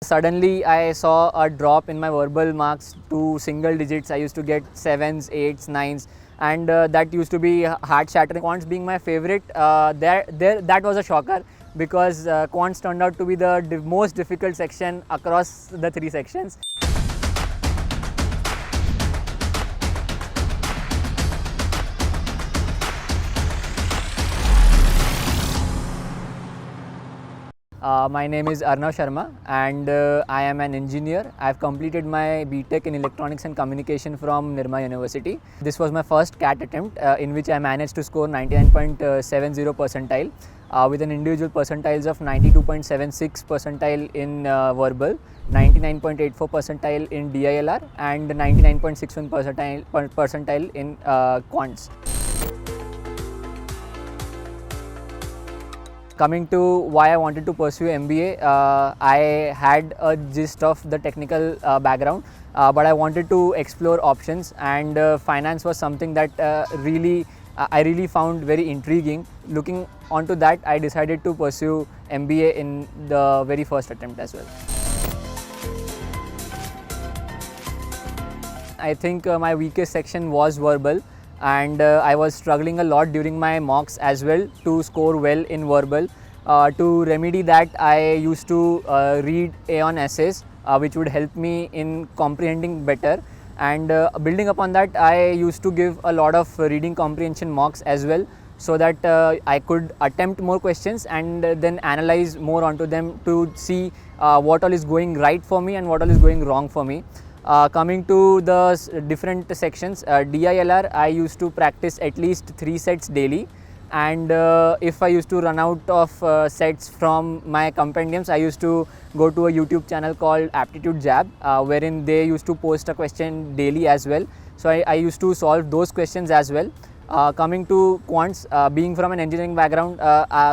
Suddenly, I saw a drop in my verbal marks to single digits. I used to get 7s, 8s, 9s, and that used to be heart shattering. Quants being my favorite, that was a shocker because quants turned out to be the most difficult section across the three sections. My name is Arnav Sharma and I am an engineer. I have completed my BTech in Electronics and Communication from Nirma University. This was my first CAT attempt in which I managed to score 99.70 percentile with an individual percentiles of 92.76 percentile in verbal, 99.84 percentile in DILR and 99.61 percentile in quants. Coming to why I wanted to pursue MBA, I had a gist of the technical background, but I wanted to explore options, and finance was something that I really found very intriguing. Looking onto that, I decided to pursue MBA in the very first attempt as well. I think my weakest section was verbal, and I was struggling a lot during my mocks as well to score well in verbal. To remedy that, I used to read Aeon essays, which would help me in comprehending better. And building upon that, I used to give a lot of reading comprehension mocks as well, so that I could attempt more questions and then analyze more onto them to see what all is going right for me and what all is going wrong for me. Coming to the different sections, DILR, I used to practice at least 3 sets daily, and if I used to run out of sets from my compendiums, I used to go to a YouTube channel called Aptitude Jab, wherein they used to post a question daily as well. So I used to solve those questions as well. Coming to quants, being from an engineering background,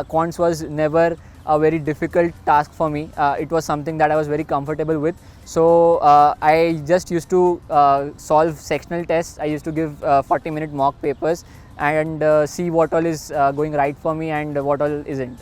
quants was never a very difficult task for me. It was something that I was very comfortable with. So I just used to solve sectional tests. I used to give 40-minute mock papers and see what all is going right for me and what all isn't.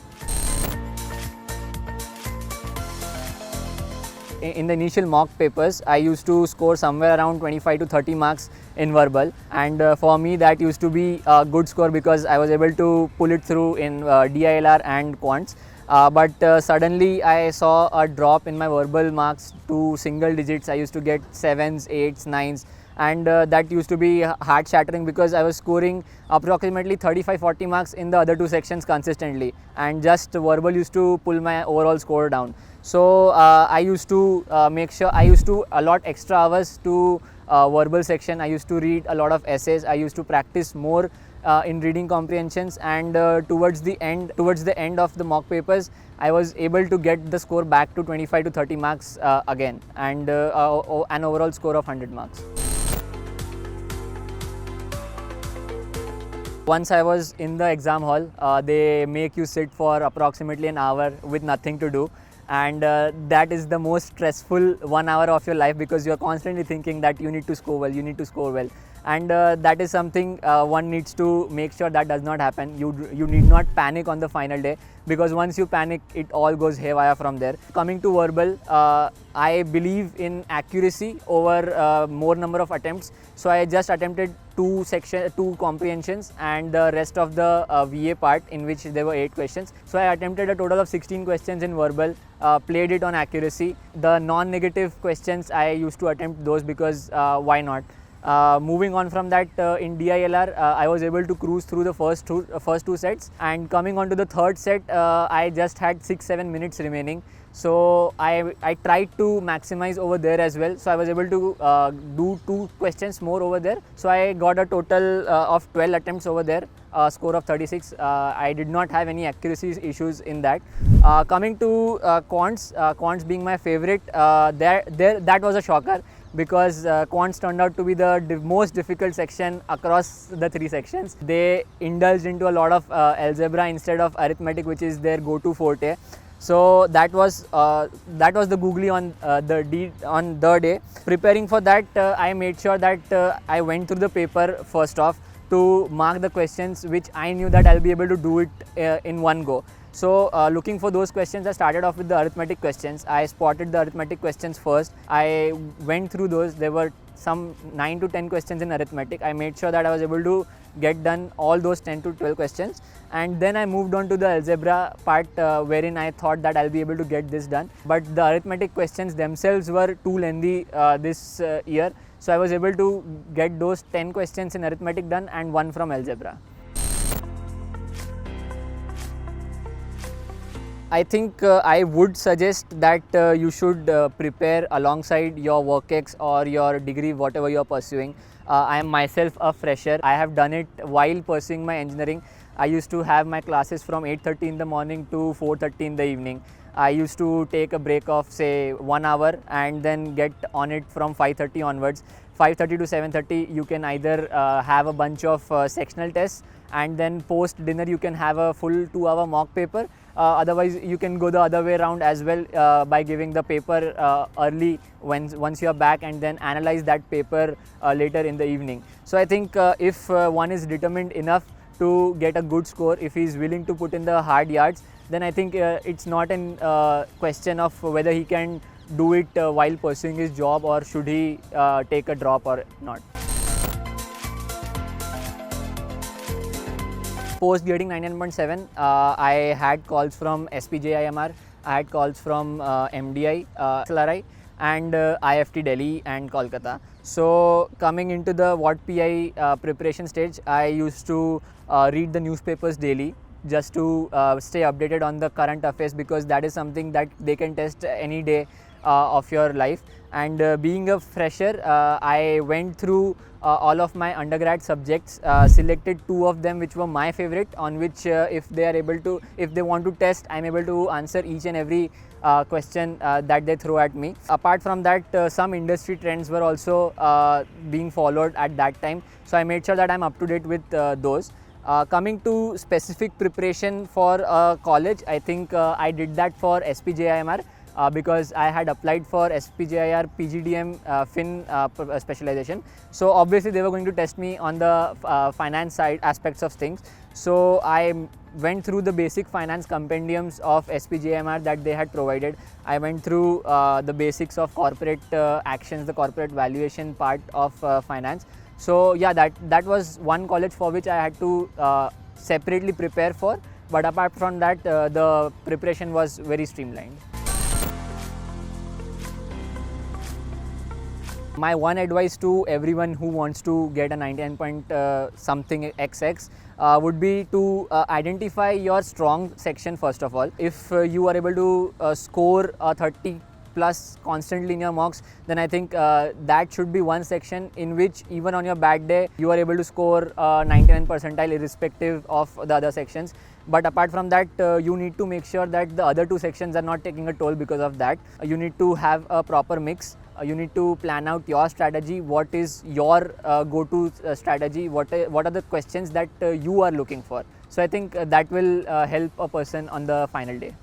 In the initial mock papers, I used to score somewhere around 25 to 30 marks in verbal, and for me that used to be a good score because I was able to pull it through in DILR and quants. But suddenly I saw a drop in my verbal marks to single digits. I used to get 7s, 8s, 9s, and that used to be heart shattering because I was scoring approximately 35-40 marks in the other two sections consistently, and just verbal used to pull my overall score down. So I used to make sure I used to allot extra hours to verbal section. I used to read a lot of essays. I used to practice more in reading comprehensions, and towards the end of the mock papers, I was able to get the score back to 25 to 30 marks again, and an overall score of 100 marks. Once I was in the exam hall, they make you sit for approximately an hour with nothing to do, and that is the most stressful 1 hour of your life because you are constantly thinking that you need to score well, and that is something one needs to make sure that does not happen. You need not panic on the final day, because once you panic, it all goes haywire from there. Coming to verbal, I believe in accuracy over more number of attempts, so I just attempted 2 comprehensions and the rest of the VA part, in which there were 8 questions. So I attempted a total of 16 questions in verbal, played it on accuracy. The non-negative questions, I used to attempt those because why not? Moving on from that, in DILR, I was able to cruise through the first two sets, and coming on to the third set, I just had 6-7 minutes remaining. So I tried to maximize over there as well. So I was able to do 2 questions more over there. So I got a total of 12 attempts over there, score of 36. I did not have any accuracy issues in that. Coming to quants being my favorite, that was a shocker because quants turned out to be the most difficult section across the 3 sections. They indulged into a lot of algebra instead of arithmetic, which is their go-to forte. So that was the googly on the day. Preparing for that, I made sure that I went through the paper first off to mark the questions which I knew that I'll be able to do it in one go. So looking for those questions, I started off with the arithmetic questions. I spotted the arithmetic questions first. I went through those. There were some 9 to 10 questions in arithmetic. I made sure that I was able to get done all those 10 to 12 questions, and then I moved on to the algebra part, wherein I thought that I'll be able to get this done. But the arithmetic questions themselves were too lengthy this year, so I was able to get those 10 questions in arithmetic done and one from algebra. I think I would suggest that you should prepare alongside your WorkX or your degree, whatever you are pursuing. I am myself a fresher. I have done it while pursuing my engineering. I used to have my classes from 8:30 in the morning to 4:30 in the evening. I used to take a break of say 1 hour and then get on it from 5:30 onwards. 5:30 to 7:30 you can either have a bunch of sectional tests, and then post dinner you can have a full 2-hour mock paper. Otherwise you can go the other way around as well, by giving the paper early once you are back, and then analyze that paper later in the evening. So I think if one is determined enough to get a good score, if he is willing to put in the hard yards, then I think it's not a question of whether he can do it while pursuing his job, or should he take a drop or not. Post getting 99.7, I had calls from SPJIMR, I had calls from MDI, SLRI, and IFT Delhi and Kolkata. So coming into the WAT PI preparation stage, I used to read the newspapers daily, just to stay updated on the current affairs, because that is something that they can test any day of your life. And being a fresher, I went through all of my undergrad subjects, selected 2 of them which were my favorite, on which if they want to test, I'm able to answer each and every question that they throw at me. Apart from that, some industry trends were also being followed at that time, so I made sure that I'm up to date with those. Coming to specific preparation for college, I think I did that for SPJIMR. Because I had applied for SPJIR PGDM Fin specialization. So obviously they were going to test me on the finance side aspects of things. So I went through the basic finance compendiums of SPJIMR that they had provided. I went through the basics of corporate actions, the corporate valuation part of finance. So yeah, that was one college for which I had to separately prepare for. But apart from that, the preparation was very streamlined. My one advice to everyone who wants to get a 99 point something XX would be to identify your strong section first of all. If you are able to score a 30 plus constantly in your mocks, then I think that should be one section in which even on your bad day you are able to score 99 percentile irrespective of the other sections. But apart from that, you need to make sure that the other 2 sections are not taking a toll because of that. You need to have a proper mix. You need to plan out your strategy. What is your go-to strategy? What are the questions that you are looking for? So I think that will help a person on the final day.